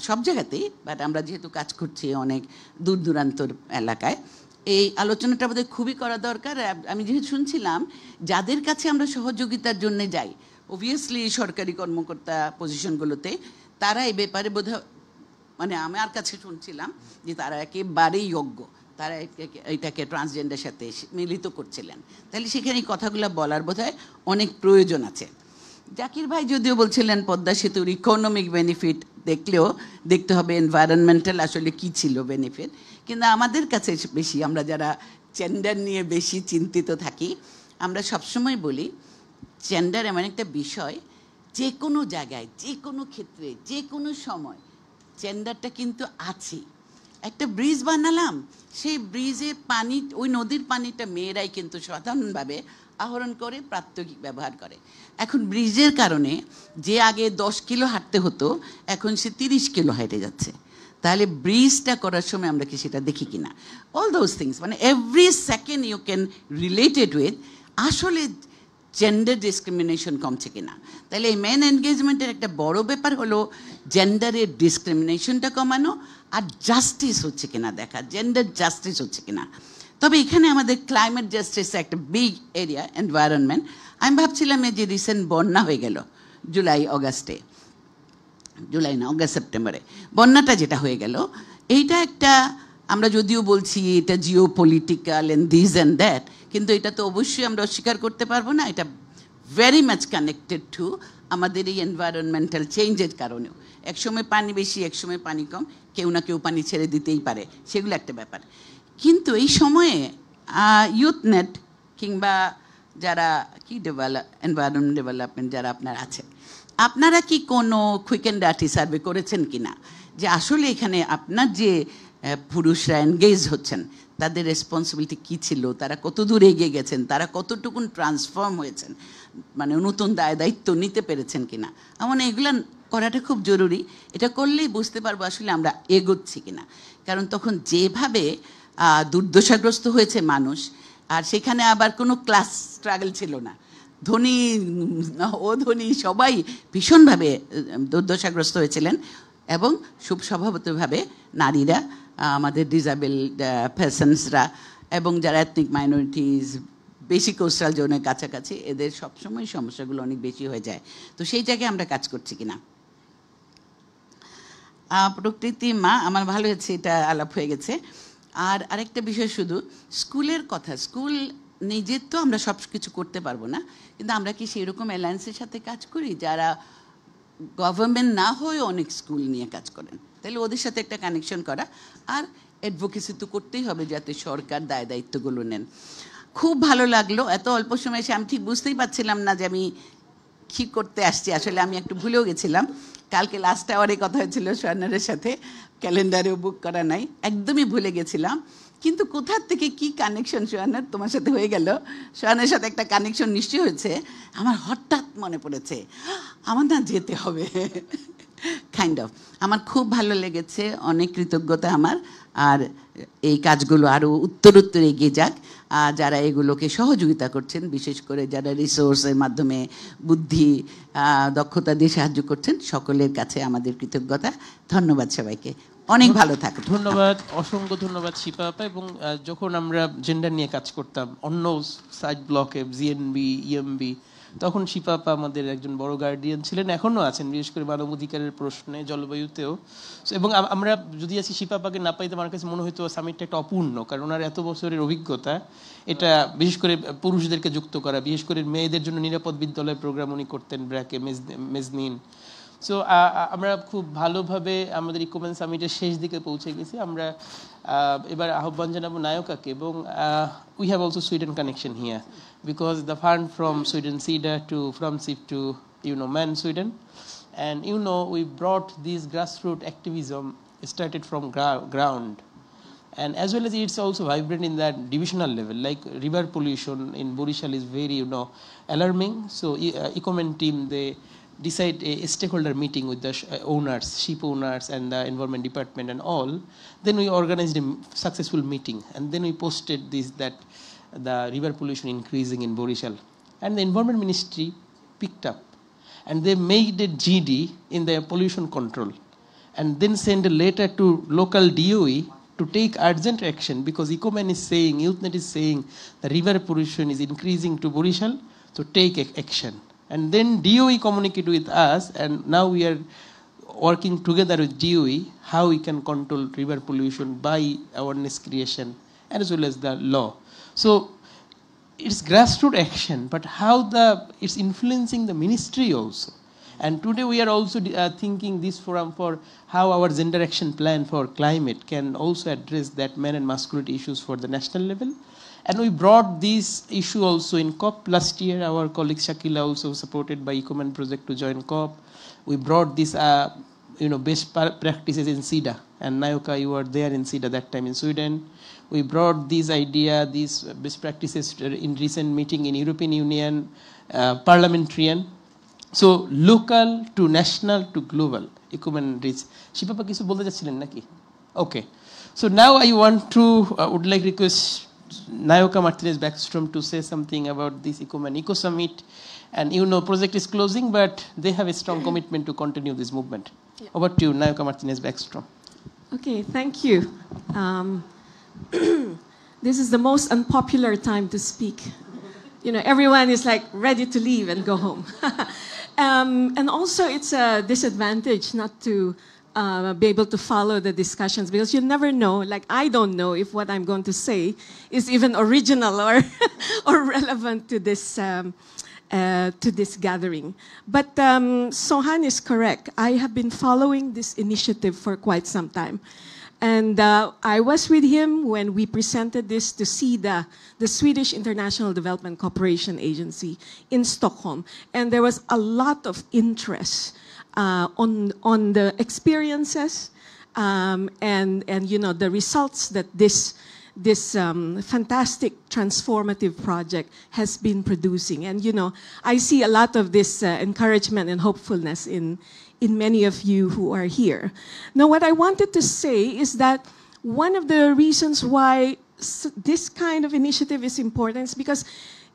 সব জায়গাতেই, বাট আমরা যেহেতু কাজ করছি অনেক দূর দূরান্তর এলাকায়, এই আলোচনাটা আমাদের খুবই করা দরকার। আমি যেহেতু শুনছিলাম যাদের কাছে আমরা সহযোগিতার জন্য যাই, অবভিয়াসলি সরকারি কর্মকর্তা পজিশনগুলোতে, তারা এই ব্যাপারে বোধহয়, মানে আমার কাছে শুনছিলাম যে তারা একেবারেই যোগ্য, তারা এটাকে ট্রান্সজেন্ডারের সাথে মিলিত করছিলেন। তাহলে সেখানে এই কথাগুলো বলার বোধহয় অনেক প্রয়োজন আছে। জাকির ভাই যদিও বলছিলেন পদ্মা সেতুর ইকোনমিক বেনিফিট দেখলেও দেখতে হবে এনভায়রনমেন্টাল আসলে কী ছিল বেনিফিট, কিন্তু আমাদের কাছে বেশি, আমরা যারা জেন্ডার নিয়ে বেশি চিন্তিত থাকি, আমরা সবসময় বলি জেন্ডার এমন একটা বিষয়, যে কোনো জায়গায়, যে কোনো ক্ষেত্রে, যে কোনো সময় জেন্ডারটা কিন্তু আছে। একটা ব্রিজ বানালাম, সেই ব্রিজের পানি, ওই নদীর পানিটা মেয়েরাই কিন্তু সাধারণভাবে আহরণ করে প্রাত্যহিক ব্যবহার করে। এখন ব্রিজের কারণে যে আগে 10 কিলো হাঁটতে হতো এখন সে 30 কিলো হেঁটে যাচ্ছে। তাহলে ব্রিজটা করার সময় আমরা কি সেটা দেখি কিনা? অল দোজ থিংস, মানে every second you can related with আসলে জেন্ডার ডিসক্রিমিনেশন কমছে কিনা। তাহলে এই মেন এনগেজমেন্টের একটা বড় ব্যাপার হলো জেন্ডারের ডিসক্রিমিনেশনটা কমানো, আর জাস্টিস হচ্ছে কিনা দেখা, জেন্ডার জাস্টিস হচ্ছে কিনা। তবে এখানে আমাদের ক্লাইমেট জাস্টিস একটা বিগ এরিয়া, এনভায়রনমেন্ট। আমি ভাবছিলাম এই যে রিসেন্ট বন্যা হয়ে গেল অগাস্ট সেপ্টেম্বরে বন্যাটা যেটা হয়ে গেল, এইটা একটা, আমরা যদিও বলছি এটা Jio political and this and that, কিন্তু এটা তো অবশ্যই আমরা অস্বীকার করতে পারবো না, এটা ভেরি মাচ কানেক্টেড টু আমাদের এই এনভায়রনমেন্টাল চেঞ্জের কারণেও। একসময় পানি বেশি, একসময় পানি কম, কেউ না কেউ পানি ছেড়ে দিতেই পারে, সেগুলো একটা ব্যাপার। কিন্তু এই সময়ে ইউথ নেট কিংবা যারা কি এনভায়রনমেন্ট ডেভেলপমেন্ট যারা আপনার আছেন, আপনারা কি কোনো কুইক অ্যান্ড ডার্টি সার্ভে করেছেন কিনা, যে আসলে এখানে আপনার যে পুরুষরা এনগেজ হচ্ছেন তাদের রেসপন্সিবিলিটি কী ছিল, তারা কত দূর এগিয়ে গেছেন, তারা কতটুকুন ট্রান্সফর্ম হয়েছেন, মানে নতুন দায়িত্ব নিতে পেরেছেন কিনা। আমার এগুলো করাটা খুব জরুরি। এটা করলেই বুঝতে পারবো আসলে আমরা এগোচ্ছি কিনা। কারণ তখন যেভাবে দুর্দশাগ্রস্ত হয়েছে মানুষ, আর সেখানে আবার কোনো ক্লাস স্ট্রাগল ছিল না, ধনী অধনী সবাই ভীষণভাবে দুর্দশাগ্রস্ত হয়েছিলেন, এবং খুব স্বভাবতভাবে নারীরা, আমাদের ডিসেবল পারসনসরা এবং যারা এথনিক মাইনরিটিস, বেশি কোস্টাল জোনের কাছাকাছি, এদের সবসময় সমস্যাগুলো অনেক বেশি হয়ে যায়। তো সেই জায়গায় আমরা কাজ করছি কিনা। প্রকৃতি মা, আমার ভালো হয়েছে এটা আলাপ হয়ে গেছে। আর আরেকটা বিষয়, শুধু স্কুলের কথা, স্কুল নিজের তো আমরা সব কিছু করতে পারবো না, কিন্তু আমরা কি সেরকম অ্যালায়েন্সের সাথে কাজ করি যারা গভর্নমেন্ট না হয়ে অনেক স্কুল নিয়ে কাজ করেন, তাহলে ওদের সাথে একটা কানেকশন করা। আর অ্যাডভোকেসি তো করতেই হবে যাতে সরকার দায় দায়িত্বগুলো নেন। খুব ভালো লাগলো, এত অল্প সময় এসে আমি ঠিক বুঝতেই পারছিলাম না যে আমি কী করতে আসছি, আসলে আমি একটু ভুলেও গেছিলাম। কালকে লাস্ট আওয়ারে কথা হয়েছিল সোহানারের সাথে, ক্যালেন্ডারেও বুক করা নাই, একদমই ভুলে গেছিলাম। কিন্তু কোথার থেকে কি কানেকশন সোহানার তোমার সাথে হয়ে গেল, সোহানের সাথে একটা কানেকশন নিশ্চয়ই হয়েছে। আমার হঠাৎ মনে পড়েছে আমার না যেতে হবে, কাইন্ড অফ। আমার খুব ভালো লেগেছে, অনেক কৃতজ্ঞতা আমার। আর এই কাজগুলো আরও উত্তরোত্তর এগিয়ে যাক। যারা এগুলোকে সহযোগিতা করছেন, বিশেষ করে যারা রিসোর্সের মাধ্যমে বুদ্ধি দক্ষতা দিয়ে সাহায্য করছেন, সকলের কাছে আমাদের কৃতজ্ঞতা। ধন্যবাদ সবাইকে, অনেক ভালো থাকুন। ধন্যবাদ, অসংখ্য ধন্যবাদ শিপা আপা। এবং যখন আমরা জেন্ডার নিয়ে কাজ করতাম অন্য সাইড ব্লকে, জিএনবি, ইএমবি, তখন শিপা আপা আমাদের একজন বড় গার্ডিয়ান ছিলেন, এখনও আছেন, বিশেষ করে মানবাধিকারের প্রশ্নে, জলবায়ুতেও। এবং আমরা যদি আছি শিপা আপাকে না পাইতে আমার কাছে মনে হতো সামিটটা একটা অপূর্ণ, কারণ ওনার এত বছরের অভিজ্ঞতা, এটা বিশেষ করে পুরুষদেরকে যুক্ত করা, বিশেষ করে মেয়েদের জন্য নিরাপদ বিদ্যালয় প্রোগ্রাম উনি করতেন, ব্র্যাকে, মেজনিন। সো আমরা খুব ভালোভাবে আমাদের ইকোমেন সামিটের শেষ দিকে পৌঁছে গেছি। আমরা এবার আহ্বান জানাবো নায়কাকে, এবং we have also Sweden connection here, because the fund from Sweden Sida to from সিপ to man Sweden, and we brought this grassroots activism started from ground, and as well as it's also vibrant in that divisional level, like river pollution in Borishal is very alarming. So Ecomen team, they decide a stakeholder meeting with the owners, sheep owners and the environment department and all. Then we organized a successful meeting, and then we posted that the river pollution increasing in Borishal, and the environment ministry picked up, and they made a GD in their pollution control, and then send a letter to local DOE to take urgent action, because Ecomen is saying, YouthNet is saying, the river pollution is increasing to Borishal, so take action. And then DOE communicate with us, and now we are working together with DOE how we can control river pollution by awareness creation as well as the law. So it's grassroots action, but how it's influencing the ministry also. And today we are also thinking this forum for how our gender action plan for climate can also address that men and masculinity issues for the national level. And we brought this issue also in COP last year. Our colleague Shakila, also supported by Ecomen project, to join COP. We brought this best practices in SIDA, and Nayoka, you were there in SIDA that time in Sweden. We brought this idea, these best practices in recent meeting in European Union, parliamentarian. So local to national to global, Ecomen reach. Shipapa kisu bolte jacchilen naki? Okay. So now I want to would like request Nayoka Martinez Backstrom to say something about this Ecomen Eco Summit. And project is closing, but they have a strong commitment to continue this movement. Yeah. Over to you, Nayoka Martinez Backstrom. Okay, thank you. This is the most unpopular time to speak. Everyone is like ready to leave and go home. And also it's a disadvantage not to be able to follow the discussions, because you never know, like I don't know if what I'm going to say is even original or relevant to this gathering. But Sohan is correct. I have been following this initiative for quite some time. And I was with him when we presented this to SIDA, the Swedish International Development Cooperation Agency in Stockholm. And there was a lot of interest on the experiences and the results that this fantastic transformative project has been producing. And I see a lot of this encouragement and hopefulness in many of you who are here. Now, what I wanted to say is that one of the reasons why this kind of initiative is important is because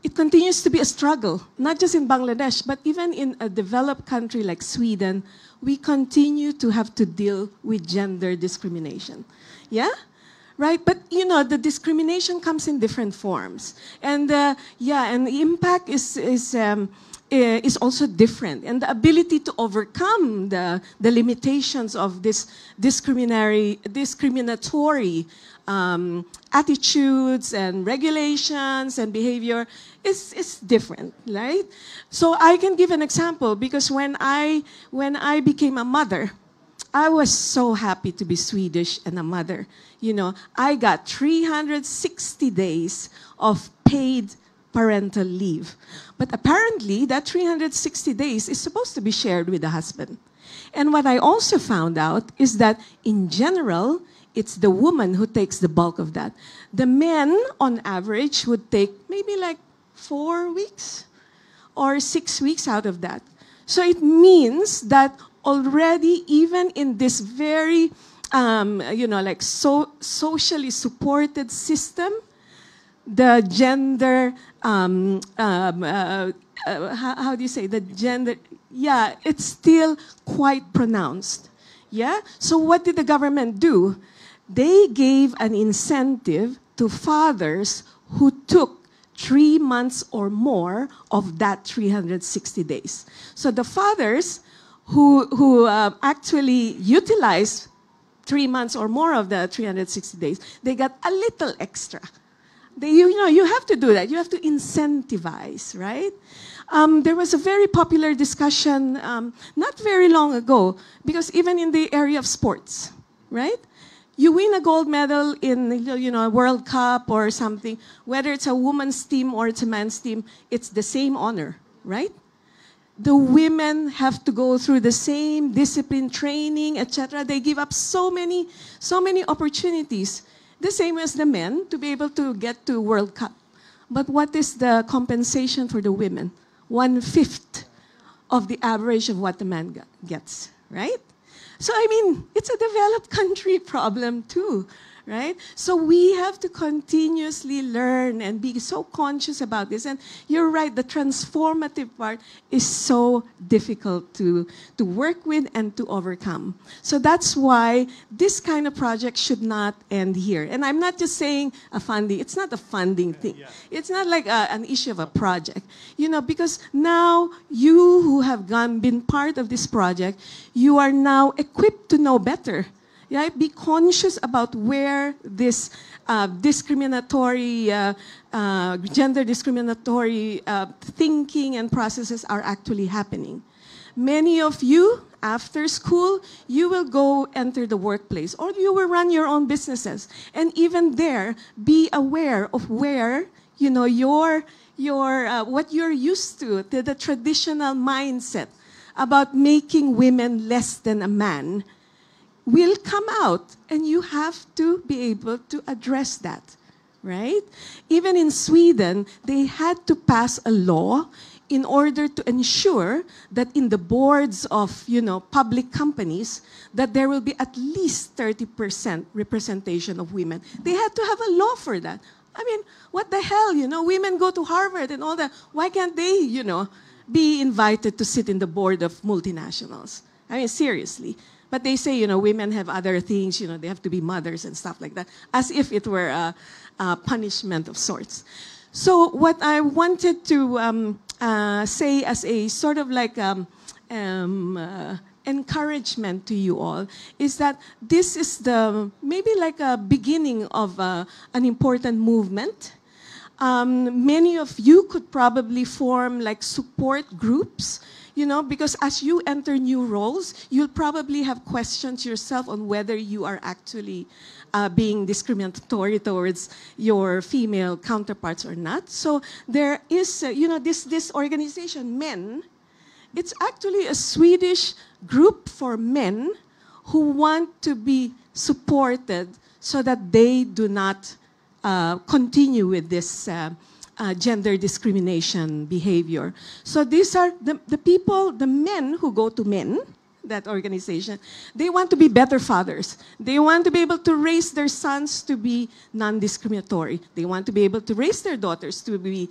it continues to be a struggle, not just in Bangladesh, but even in a developed country like Sweden, we continue to have to deal with gender discrimination. Yeah? right? But the discrimination comes in different forms, and and the impact is also different, and the ability to overcome the limitations of this discriminatory attitudes and regulations and behavior is different, right? So I can give an example, because when I became a mother, I was so happy to be Swedish and a mother. I got 360 days of paid parental leave. But apparently, that 360 days is supposed to be shared with the husband. And what I also found out is that, in general, it's the woman who takes the bulk of that. The men, on average, would take maybe like 4 weeks or 6 weeks out of that. So it means that already, even in this very, socially supported system, the gender, how do you say, the gender, it's still quite pronounced. Yeah? So what did the government do? They gave an incentive to fathers who took 3 months or more of that 360 days. So the fathers who actually utilized 3 months or more of the 360 days, they got a little extra. You have to do that. You have to incentivize, right? There was a very popular discussion not very long ago, because even in the area of sports, right? You win a gold medal in a World Cup or something, whether it's a woman's team or it's a man's team, it's the same honor, right? The women have to go through the same discipline training, etc. They give up so many opportunities. The same as the men to be able to get to World Cup. But what is the compensation for the women? 1/5 of the average of what the man gets, right? So, it's a developed country problem too, right? So we have to continuously learn and be so conscious about this. And you're right, the transformative part is so difficult to work with and to overcome. So that's why this kind of project should not end here. And I'm not just saying it's not a funding thing. Yeah. It's not like an issue of a project. Because now you who have been part of this project, you are now equipped to know better. Yeah, be conscious about where this gender discriminatory thinking and processes are actually happening. Many of you, after school, you will go enter the workplace, or you will run your own businesses. And even there, be aware of where, what you're used to the traditional mindset about making women less than a man, will come out, and you have to be able to address that, right? Even in Sweden, they had to pass a law in order to ensure that in the boards of, public companies, that there will be at least 30% representation of women. They had to have a law for that. What the hell, women go to Harvard and all that. Why can't they, be invited to sit in the board of multinationals? Seriously. But they say, women have other things, they have to be mothers and stuff like that, as if it were a punishment of sorts. So what I wanted to say as a sort of like encouragement to you all is that this is maybe like a beginning of an important movement. Many of you could probably form like support groups, because as you enter new roles, you'll probably have questions yourself on whether you are actually being discriminatory towards your female counterparts or not. So there is, this organization, MEN, it's actually a Swedish group for men who want to be supported so that they do not continue with this gender discrimination behavior. So these are the people, the men who go to MEN, that organization, they want to be better fathers. They want to be able to raise their sons to be non-discriminatory. They want to be able to raise their daughters to be,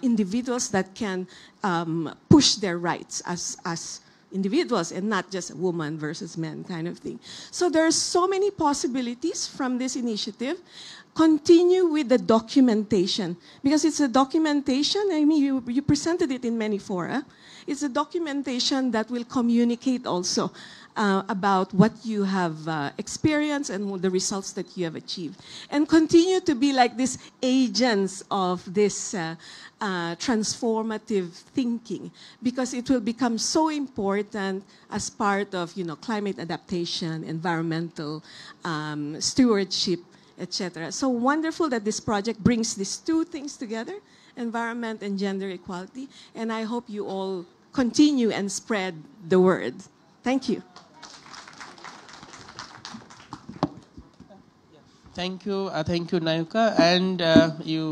individuals that can push their rights as individuals and not just woman versus men kind of thing. So there are so many possibilities from this initiative. Continue with the documentation, because it's a documentation. I mean, you presented it in many fora. It's a documentation that will communicate also about what you have experienced and the results that you have achieved. And continue to be like these agents of this transformative thinking, because it will become so important as part of, climate adaptation, environmental stewardship, etc. So wonderful that this project brings these two things together, environment and gender equality. And I hope you all continue and spread the word. Thank you. Thank you, Nayuka, and you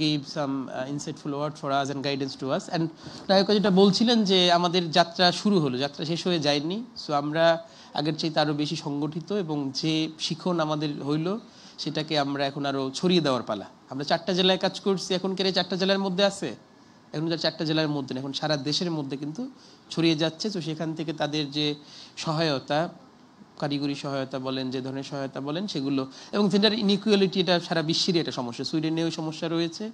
gave some insightful word for us and guidance to us. And Nayuka যেটা বলছিলেন যে আমাদের যাত্রা শুরু হলো, যাত্রা শেষ হয়ে যায়নি। সো আমরা আগের চাইতে আরো বেশি সংগঠিত, এবং যে শিখন আমাদের হইলো সেটাকে আমরা এখন আরো ছড়িয়ে দেওয়ার পালা। আমরা 4টা জেলায় কাজ করছি, এখন কে 4টা জেলার মধ্যে আছে? এখন 4টা জেলার মধ্যে না, এখন সারা দেশের মধ্যে কিন্তু ছড়িয়ে যাচ্ছে। তো সেখান থেকে তাদের যে সহায়তা, কারিগরি সহায়তা বলেন, যে ধরনের সহায়তা বলেন সেগুলো, এবং জেন্ডার ইনইকুয়ালিটি এটা সারা বিশ্বেরই একটা সমস্যা, সুইডেনেও সমস্যা রয়েছে।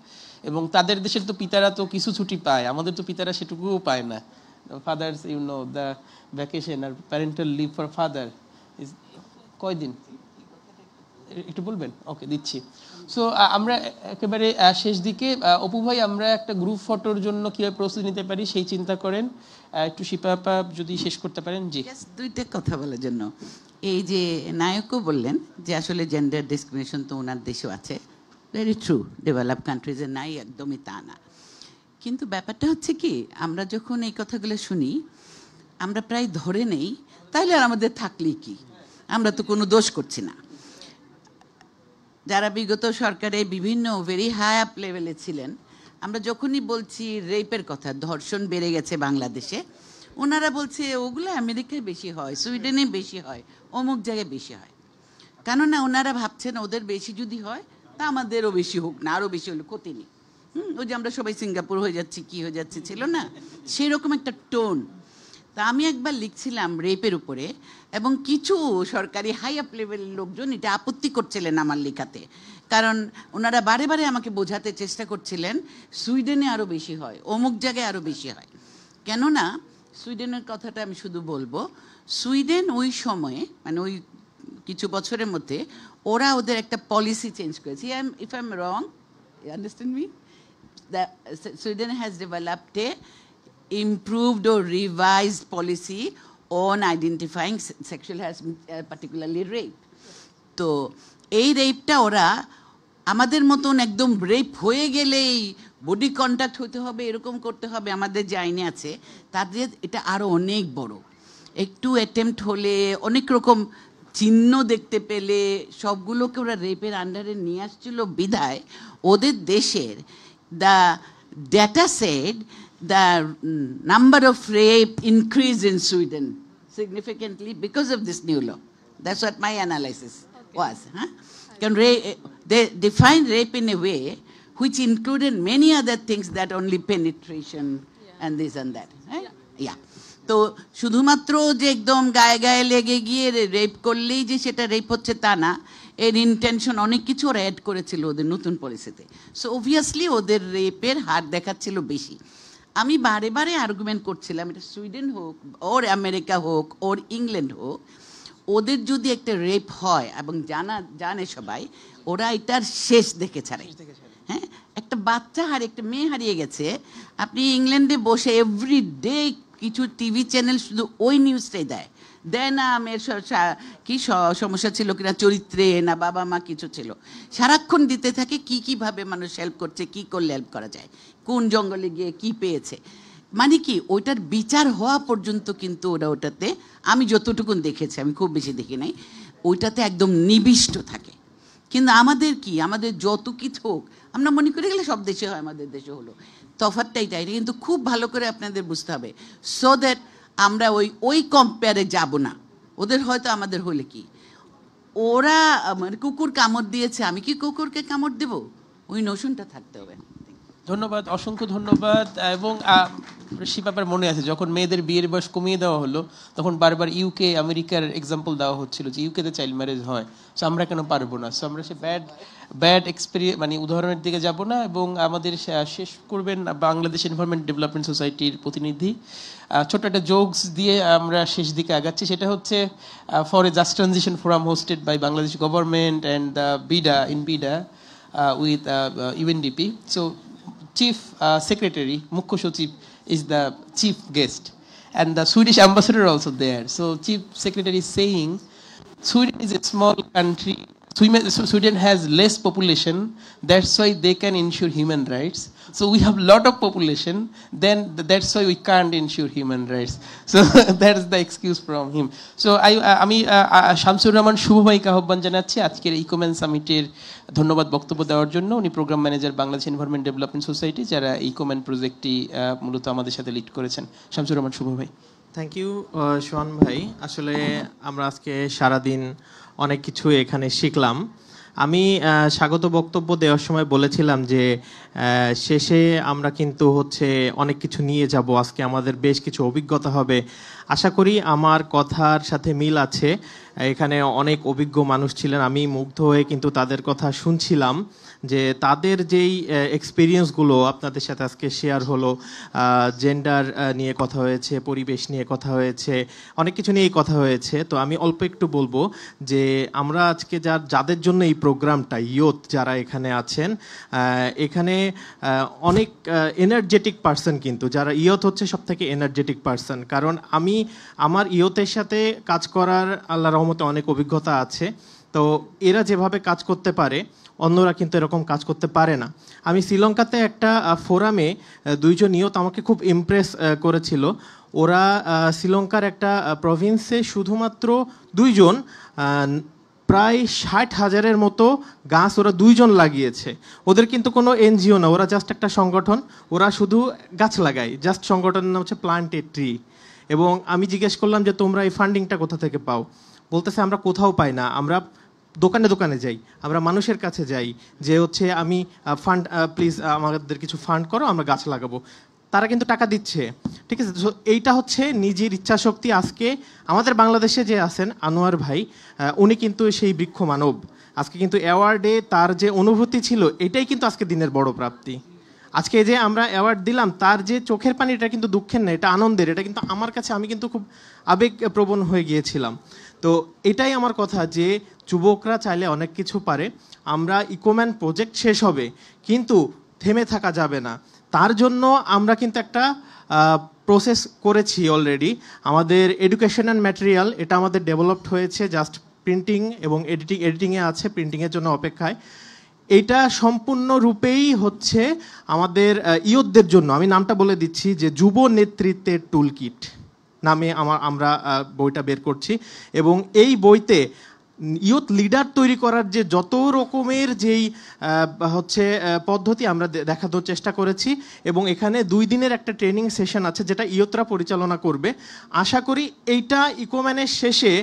এবং তাদের দেশের তো পিতারা তো কিছু ছুটি পায়, আমাদের তো পিতারা সেটুকুও পায় না। ফাদার্স দ্য ভ্যাকেশন আর parental leave for father is কয়দিন একটু বলবেন? ওকে, দিচ্ছি। সো আমরা একেবারে শেষ দিকে, অপু ভাই আমরা একটা গ্রুপ ফটোর জন্য কীভাবে প্রস্তুতি নিতে পারি সেই চিন্তা করেন। একটু শিপা আপা যদি শেষ করতে পারেন। জি, দুইটা কথা বলার জন্য, এই যে নায়কও বললেন যে আসলে জেন্ডার ডিসক্রিমিনেশন তো ওনার দেশেও আছে, ভেরি ট্রু, ডেভেলপ কান্ট্রিজে নাই, একদমই তা না। কিন্তু ব্যাপারটা হচ্ছে কি, আমরা যখন এই কথাগুলো শুনি আমরা প্রায় ধরে নেই তাহলে আর আমাদের থাকলেই কি, আমরা তো কোনো দোষ করছি না। যারা বিগত সরকারে বিভিন্ন ভেরি হাই আপ লেভেলে ছিলেন, আমরা যখনই বলছি রেপের কথা, ধর্ষণ বেড়ে গেছে বাংলাদেশে, ওনারা বলছে ওগুলো আমেরিকায় বেশি হয়, সুইডেনে বেশি হয়, অমুক জায়গায় বেশি হয়। কেননা ওনারা ভাবছেন ওদের বেশি যদি হয় তা আমাদেরও বেশি হোক না, আরও বেশি হলে ক্ষতি নেই। ওই যে আমরা সবাই সিঙ্গাপুর হয়ে যাচ্ছি, কি হয়ে যাচ্ছে, ছিল না সেরকম একটা টোন। তা আমি একবার লিখছিলাম রেপের উপরে, এবং কিছু সরকারি হাই আপ লেভেলের লোকজন এটা আপত্তি করছিলেন আমার লেখাতে, কারণ ওনারা বারে বারে আমাকে বোঝাতে চেষ্টা করছিলেন সুইডেনে আরও বেশি হয়, অমুক জায়গায় আরও বেশি হয়। কেননা সুইডেনের কথাটা আমি শুধু বলবো, সুইডেন ওই সময়ে মানে ওই কিছু বছরের মধ্যে ওরা ওদের একটা পলিসি চেঞ্জ করেছে। If I am wrong, you understand me, Sweden has developed a improved or revised policy on identifying sexual harassment, particularly rape. তো এই রেপটা ওরা আমাদের মতন একদম রেপ হয়ে গেলেই বডি কন্ট্যাক্ট হতে হবে, এরকম করতে হবে, আমাদের যে আইনে আছে তাদের এটা আরও অনেক বড়। একটু অ্যাটেম্পট হলে, অনেক রকম চিহ্ন দেখতে পেলে সবগুলোকে ওরা রেপের আন্ডারে নিয়ে আসছিল বিধায় ওদের দেশের the data said the number of rape increased in Sweden significantly because of this new law. That's what my analysis was. They defined rape in a way which included many other things that only penetration and this and that. Right? Yeah. তো শুধুমাত্র যে একদম গায়ে গায়ে লেগে গিয়ে rape করলেই যে সেটা রেপ হচ্ছে তা না, এর ইন্টেনশন অনেক কিছু ওরা অ্যাড করেছিল ওদের নতুন পলিসিতে। সো অবভিয়াসলি ওদের রেপের হার দেখাচ্ছিল বেশি। আমি বারে বারে আর্গুমেন্ট করছিলাম, এটা সুইডেন হোক ওর আমেরিকা হোক ওর ইংল্যান্ড হোক, ওদের যদি একটা রেপ হয় এবং জানে সবাই, ওরা এটার শেষ দেখে ছাড়ে। হ্যাঁ, একটা বাচ্চা একটা মেয়ে হারিয়ে গেছে, আপনি ইংল্যান্ডে বসে এভরিডে কিছু টিভি চ্যানেল শুধু ওই নিউজটাই দেয় না মেয়ের কি সমস্যা ছিল কিনা চরিত্রে, না বাবা মা কিছু ছিল, সারাক্ষণ দিতে থাকে কিভাবে মানুষ হেল্প করছে, কি করলে হেল্প করা যায়, কোন জঙ্গলে গিয়ে কি পেয়েছে। মানে কি ওইটার বিচার হওয়া পর্যন্ত কিন্তু ওরা ওটাতে, আমি যতটুকুন দেখেছি, আমি খুব বেশি দেখি নাই, ওইটাতে একদম নিবিষ্ট থাকে। কিন্তু আমাদের কি, আমাদের যত কিছু হোক আমরা মনে করে গেলে সব দেশে হয়, আমাদের দেশে হলো, তফাৎটা এটাই। কিন্তু খুব ভালো করে আপনাদের বুঝতে হবে, সো দ্যাট আমরা ওই কম্পেয়ারে যাব না। ওদের হয়তো আমাদের হলে কি, ওরা মানে কুকুর কামড় দিয়েছে, আমি কি কুকুরকে কামড় দেব, ওই নোশনটা থাকতে হবে। ধন্যবাদ, অসংখ্য ধন্যবাদ। এবং শিপাপার মনে আছে যখন মেয়েদের বিয়ের বয়স কমিয়ে দেওয়া হলো তখন বারবার ইউকে আমেরিকার এক্সাম্পল দেওয়া হচ্ছিল যে ইউকেতে চাইল্ড ম্যারেজ হয়, সো আমরা কেন পারবো না। সো আমরা সে ব্যাড এক্সপেরিয়েন্স মানে উদাহরণের দিকে যাব না। এবং আমাদের শেষ করবেন বাংলাদেশ এনভায়রনমেন্ট ডেভেলপমেন্ট সোসাইটির প্রতিনিধি। ছোট্ট একটা জোকস দিয়ে আমরা শেষ দিকে আগাচ্ছি, সেটা হচ্ছে for a just transition forum hosted by Bangladesh government and BIDA with UNDP. So Chief Secretary, Mukhya Sachiv is the chief guest and the Swedish ambassador also there. So Chief Secretary is saying Sweden is a small country. Sweden has less population, that's why they can ensure human rights. So we have lot of population, then that's why we can't ensure human rights. So that's the excuse from him. So আমি শামসুর রহমান শুভ ভাইকে আহ্বান জানাচ্ছি আজকের ইকোম্যান সামিটের ধন্যবাদ বক্তব্য দেওয়ার জন্য। উনি programme manager Bangladesh environment development society, যারা ইকোম্যান প্রজেক্টটি মূলত আমাদের সাথে লিড করেছেন। শামসুর রহমান শুভ ভাই। থ্যাংক ইউ সোহান ভাই। আসলে আমরা আজকে সারাদিন অনেক কিছু এখানে শিখলাম। আমি স্বাগত বক্তব্য দেওয়ার সময় বলেছিলাম যে শেষে আমরা কিন্তু অনেক কিছু নিয়ে যাব, আজকে আমাদের বেশ কিছু অভিজ্ঞতা হবে। আশা করি আমার কথার সাথে মিল আছে। এখানে অনেক অভিজ্ঞ মানুষ ছিলেন, আমি মুগ্ধ হয়ে কিন্তু তাদের কথা শুনছিলাম যে তাদের যেই এক্সপিরিয়েন্সগুলো আপনাদের সাথে আজকে শেয়ার হলো। জেন্ডার নিয়ে কথা হয়েছে, পরিবেশ নিয়ে কথা হয়েছে, অনেক কিছু নিয়েই কথা হয়েছে। তো আমি অল্প একটু বলবো যে আমরা আজকে যাদের জন্য এই প্রোগ্রামটা, ইয়ুথ যারা এখানে আছেন, এখানে অনেক এনার্জেটিক পার্সন, কিন্তু যারা ইয়ুথ হচ্ছে সব থেকে এনার্জেটিক পার্সন। কারণ আমি আমার ইয়ুথের সাথে কাজ করার আল্লাহ রহমতে অনেক অভিজ্ঞতা আছে। তো এরা যেভাবে কাজ করতে পারে অন্যরা কিন্তু এরকম কাজ করতে পারে না। আমি শ্রীলঙ্কাতে একটা ফোরামে দুইজন ইয়ুথ আমাকে খুব ইমপ্রেস করেছিল। ওরা শ্রীলঙ্কার একটা প্রভিন্সে শুধুমাত্র দুইজন প্রায় 60,000-এর মতো গাছ ওরা দুইজন লাগিয়েছে। ওদের কিন্তু কোনো এনজিও না, ওরা জাস্ট একটা সংগঠন, ওরা শুধু গাছ লাগায়। জাস্ট সংগঠনের নাম হচ্ছে প্লান্ট এ ট্রি। এবং আমি জিজ্ঞেস করলাম যে তোমরা এই ফান্ডিংটা কোথা থেকে পাও? বলতেছে আমরা কোথাও পাই না, আমরা দোকানে দোকানে যাই, আমরা মানুষের কাছে যাই যে আমি ফান্ড প্লিজ আমাদের কিছু ফান্ড করো, আমরা গাছ লাগাবো। তারা কিন্তু টাকা দিচ্ছে, ঠিক আছে। তো এইটা হচ্ছে নিজের ইচ্ছাশক্তি। আজকে আমাদের বাংলাদেশে যে আছেন আনোয়ার ভাই, উনি কিন্তু সেই বৃক্ষ মানব। আজকে কিন্তু অ্যাওয়ার্ডে তার যে অনুভূতি ছিল, এটাই কিন্তু আজকে দিনের বড় প্রাপ্তি। আজকে যে আমরা অ্যাওয়ার্ড দিলাম, তার যে চোখের পানি, এটা কিন্তু দুঃখের না, এটা আনন্দের। এটা কিন্তু আমার কাছে, আমি কিন্তু খুব আবেগপ্রবণ হয়ে গিয়েছিলাম। তো এটাই আমার কথা যে যুবকরা চাইলে অনেক কিছু পারে। আমরা ইকোম্যান প্রজেক্ট শেষ হবে, কিন্তু থেমে থাকা যাবে না। তার জন্য আমরা কিন্তু একটা প্রসেস করেছি অলরেডি। আমাদের এডুকেশন অ্যান্ড ম্যাটেরিয়াল, এটা আমাদের ডেভেলপড হয়েছে, জাস্ট প্রিন্টিং এবং এডিটিংয়ে আছে, প্রিন্টিংয়ের জন্য অপেক্ষায়। এটা সম্পূর্ণরূপেই আমাদের ইয়ুথদের জন্য। আমি নামটা বলে দিচ্ছি যে যুব নেতৃত্বের টুল কিট নামে আমরা বইটা বের করছি। এবং এই বইতে ইয়ুথ লিডার তৈরি করার যে যত রকমের যেই পদ্ধতি আমরা দেখানোর চেষ্টা করেছি। এবং এখানে 2 দিনের একটা ট্রেনিং সেশন আছে, যেটা ইয়ুথরা পরিচালনা করবে। আশা করি এইটা ইকোম্যানের শেষে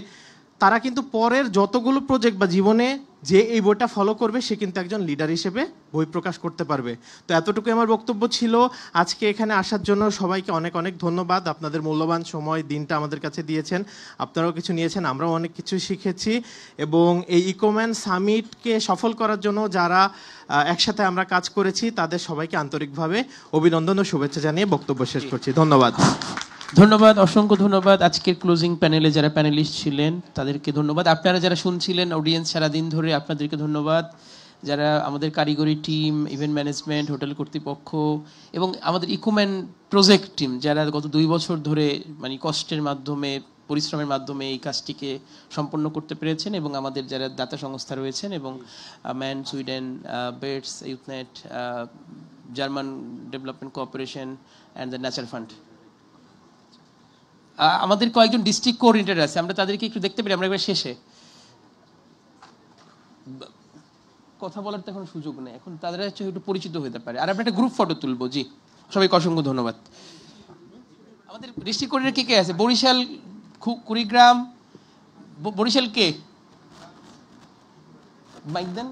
তারা কিন্তু পরের যতগুলো প্রজেক্ট বা জীবনে যে এই বইটা ফলো করবে, সে কিন্তু একজন লিডার হিসেবে বই প্রকাশ করতে পারবে। তো এতটুকু আমার বক্তব্য ছিল। আজকে এখানে আসার জন্য সবাইকে অনেক অনেক ধন্যবাদ। আপনাদের মূল্যবান সময়, দিনটা আমাদের কাছে দিয়েছেন, আপনারাও কিছু নিয়েছেন, আমরাও অনেক কিছু শিখেছি। এবং এই ইকোম্যান সামিটকে সফল করার জন্য যারা একসাথে আমরা কাজ করেছি, তাদের সবাইকে আন্তরিকভাবে অভিনন্দন ও শুভেচ্ছা জানিয়ে বক্তব্য শেষ করছি। ধন্যবাদ। ধন্যবাদ, অসংখ্য ধন্যবাদ। আজকের ক্লোজিং প্যানেলে যারা প্যানেলিস্ট ছিলেন তাদেরকে ধন্যবাদ। আপনারা যারা শুনছিলেন, অডিয়েন্স সারাদিন ধরে, আপনাদেরকে ধন্যবাদ। যারা আমাদের কারিগরি টিম, ইভেন্ট ম্যানেজমেন্ট, হোটেল কর্তৃপক্ষ এবং আমাদের ইকোম্যান প্রজেক্ট টিম, যারা গত 2 বছর ধরে মানে কষ্টের মাধ্যমে, পরিশ্রমের মাধ্যমে এই কাজটিকে সম্পন্ন করতে পেরেছেন। এবং আমাদের যারা দাতা সংস্থা রয়েছেন, এবং man, Sweden, bets, YouthNet, German development cooperation and the Nature fund. আমাদের কয়েকজন ডিস্ট্রিক্ট কোঅর্ডিনেটর আছে, আমরা তাদেরকে একটু দেখতে পারি। আমরা একবার শেষে কথা বলার তো এখন সুযোগ নেই, এখন তাদের একটু পরিচিত হতে পারে। আর আমরা একটা গ্রুপ ফটো তুলবো। জি, সবাইকে অসংখ্য ধন্যবাদ। আমাদের ডিস্ট্রিক্ট কোঅর্ডিনেটর কে কে আছে? বরিশাল, কুড়িগ্রাম, বরিশাল কে? মাইক দেন।